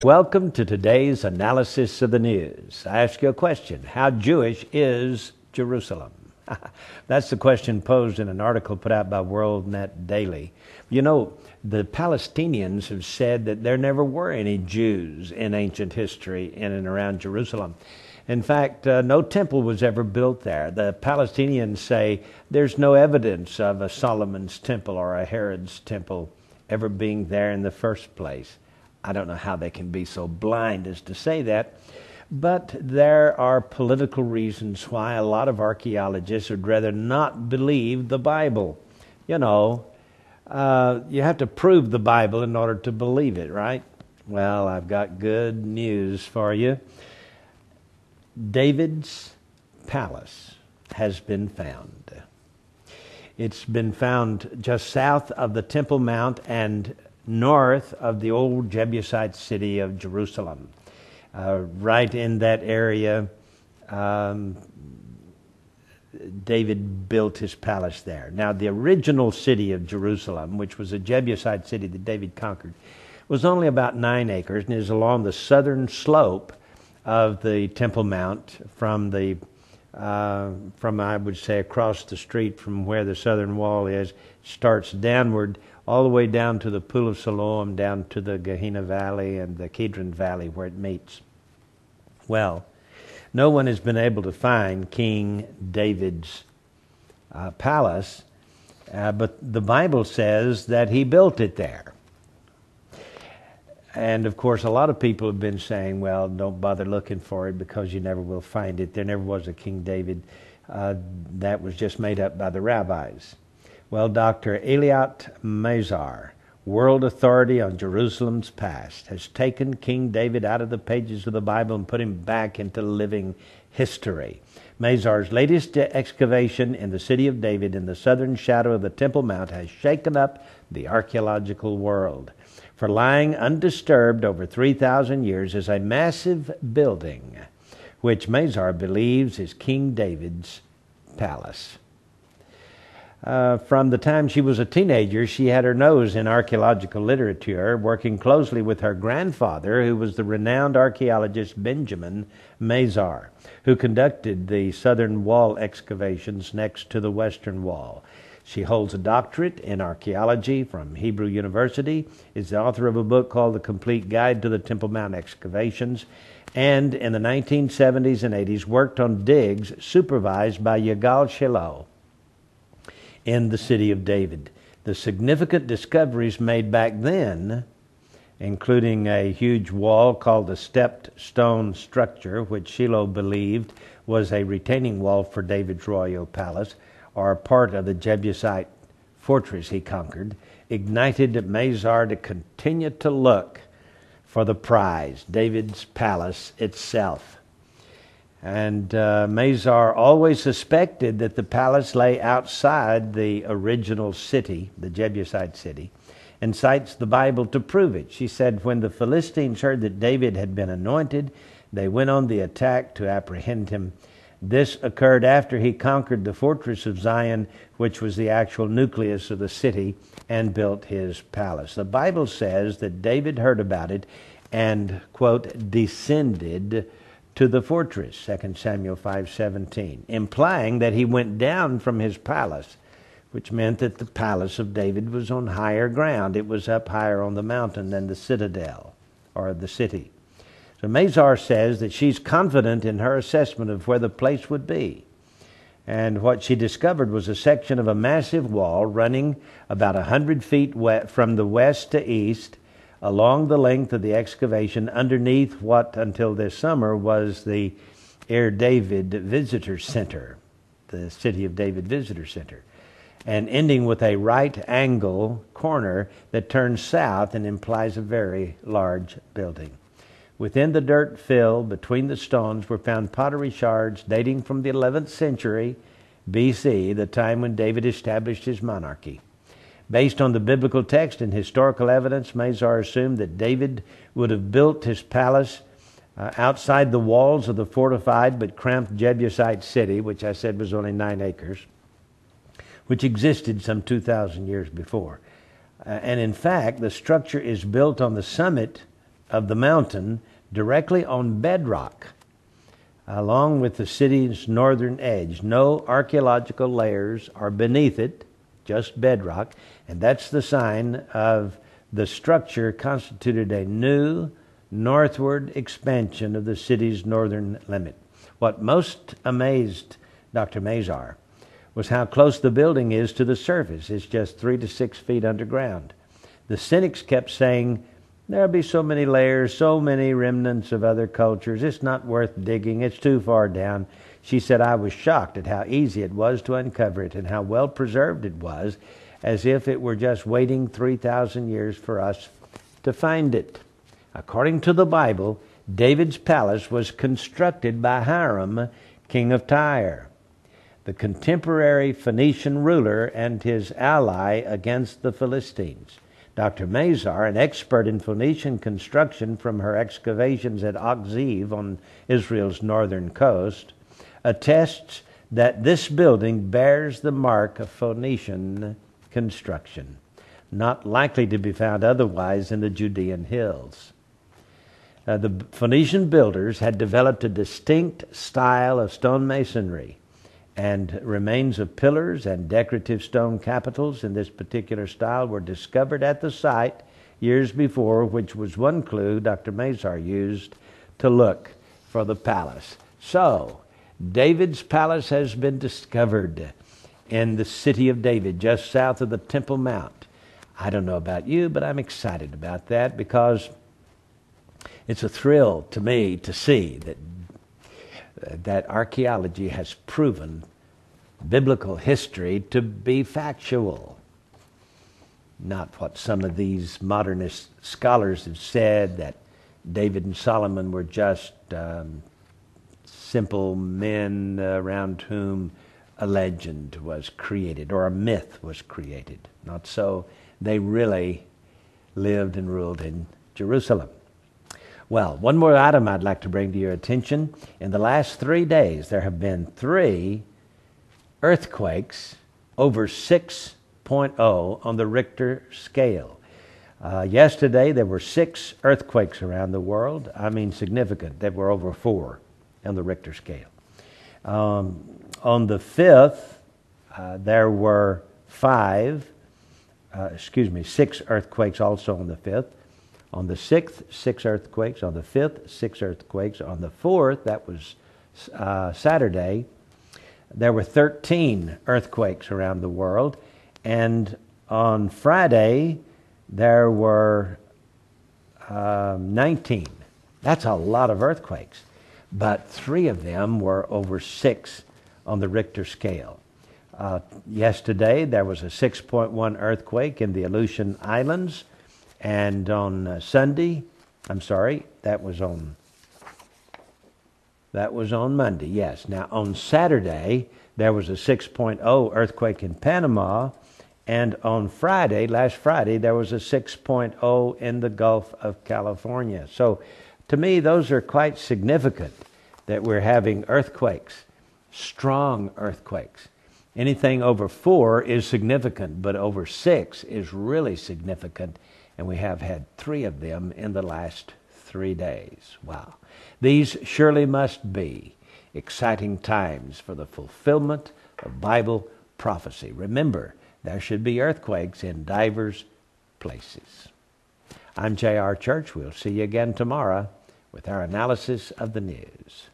Welcome to today's analysis of the news. I ask you a question. How Jewish is Jerusalem? That's the question posed in an article put out by WorldNet Daily. You know, the Palestinians have said that there never were any Jews in ancient history in and around Jerusalem. In fact, no temple was ever built there. The Palestinians say there's no evidence of a Solomon's temple or a Herod's temple ever being there in the first place. I don't know how they can be so blind as to say that, but there are political reasons why a lot of archaeologists would rather not believe the Bible. You know, you have to prove the Bible in order to believe it, right? Well, I've got good news for you. David's palace has been found. It's been found just south of the Temple Mount and north of the old Jebusite city of Jerusalem. Right in that area, David built his palace there. Now, the original city of Jerusalem, which was a Jebusite city that David conquered, was only about 9 acres and is along the southern slope of the Temple Mount from I would say across the street from where the southern wall is, starts downward all the way down to the Pool of Siloam, down to the Gehenna Valley and the Kidron Valley where it meets. Well, no one has been able to find King David's palace, but the Bible says that he built it there. And of course, a lot of people have been saying, well, don't bother looking for it because you never will find it. There never was a King David. That was just made up by the rabbis. Well, Dr. Eliot Mazar, world authority on Jerusalem's past, has taken King David out of the pages of the Bible and put him back into living history. Mazar's latest excavation in the city of David in the southern shadow of the Temple Mount has shaken up the archaeological world. For lying undisturbed over 3,000 years is a massive building, which Mazar believes is King David's palace. From the time she was a teenager, she had her nose in archaeological literature, working closely with her grandfather, who was the renowned archaeologist Benjamin Mazar, who conducted the southern wall excavations next to the western wall. She holds a doctorate in archaeology from Hebrew University, is the author of a book called The Complete Guide to the Temple Mount Excavations, and in the 1970s and 80s worked on digs supervised by Yigal Shiloh in the city of David. The significant discoveries made back then, including a huge wall called the stepped stone structure, which Shiloh believed was a retaining wall for David's royal palace, or part of the Jebusite fortress he conquered, ignited Mazar to continue to look for the prize, David's palace itself. And Mazar always suspected that the palace lay outside the original city, the Jebusite city, and cites the Bible to prove it. She said, when the Philistines heard that David had been anointed, they went on the attack to apprehend him. This occurred after he conquered the fortress of Zion, which was the actual nucleus of the city, and built his palace. The Bible says that David heard about it and, quote, descended to the fortress, 2 Samuel 5:17, implying that he went down from his palace, which meant that the palace of David was on higher ground. It was up higher on the mountain than the citadel, or the city. So Mazar says that she's confident in her assessment of where the place would be. And what she discovered was a section of a massive wall running about 100 feet from the west to east along the length of the excavation underneath what until this summer was the Ir David Visitor Center, the City of David Visitor Center, and ending with a right angle corner that turns south and implies a very large building. Within the dirt fill between the stones were found pottery shards dating from the 11th century BC, the time when David established his monarchy. Based on the biblical text and historical evidence, Mazar assumed that David would have built his palace outside the walls of the fortified but cramped Jebusite city, which I said was only 9 acres, which existed some 2,000 years before. And in fact, the structure is built on the summit of the mountain directly on bedrock, along with the city's northern edge. No archaeological layers are beneath it, just bedrock, and that's the sign of the structure constituted a new northward expansion of the city's northern limit. What most amazed Dr. Mazar was how close the building is to the surface. It's just 3 to 6 feet underground. The cynics kept saying, there'll be so many layers, so many remnants of other cultures. It's not worth digging. It's too far down. She said, I was shocked at how easy it was to uncover it and how well preserved it was, as if it were just waiting 3,000 years for us to find it. According to the Bible, David's palace was constructed by Hiram, king of Tyre, the contemporary Phoenician ruler and his ally against the Philistines. Dr. Mazar, an expert in Phoenician construction from her excavations at Akziv on Israel's northern coast, attests that this building bears the mark of Phoenician construction, not likely to be found otherwise in the Judean hills. The Phoenician builders had developed a distinct style of stone masonry, and remains of pillars and decorative stone capitals in this particular style were discovered at the site years before, which was one clue Dr. Mazar used to look for the palace. So, David's palace has been discovered in the city of David, just south of the Temple Mount. I don't know about you, but I'm excited about that because it's a thrill to me to see that archaeology has proven biblical history to be factual. Not what some of these modernist scholars have said, that David and Solomon were just simple men around whom a legend was created or a myth was created. Not so. They really lived and ruled in Jerusalem. Well, one more item I'd like to bring to your attention. In the last 3 days, there have been 3 earthquakes over 6.0 on the Richter scale. Yesterday, there were 6 earthquakes around the world. I mean significant. They were over 4 on the Richter scale. On the 5th, there were 6 earthquakes also on the 5th. On the 6th, 6 earthquakes. On the 5th, 6 earthquakes. On the 4th, that was Saturday, there were 13 earthquakes around the world. And on Friday, there were 19. That's a lot of earthquakes. But 3 of them were over 6 on the Richter scale. Yesterday, there was a 6.1 earthquake in the Aleutian Islands. And on Sunday, that was on Monday, yes. Now, on Saturday, there was a 6.0 earthquake in Panama, and on Friday, last Friday, there was a 6.0 in the Gulf of California. So, to me, those are quite significant that we're having earthquakes, strong earthquakes. Anything over 4 is significant, but over 6 is really significant. And we have had 3 of them in the last 3 days. Wow. These surely must be exciting times for the fulfillment of Bible prophecy. Remember, there should be earthquakes in divers places. I'm J.R. Church. We'll see you again tomorrow with our analysis of the news.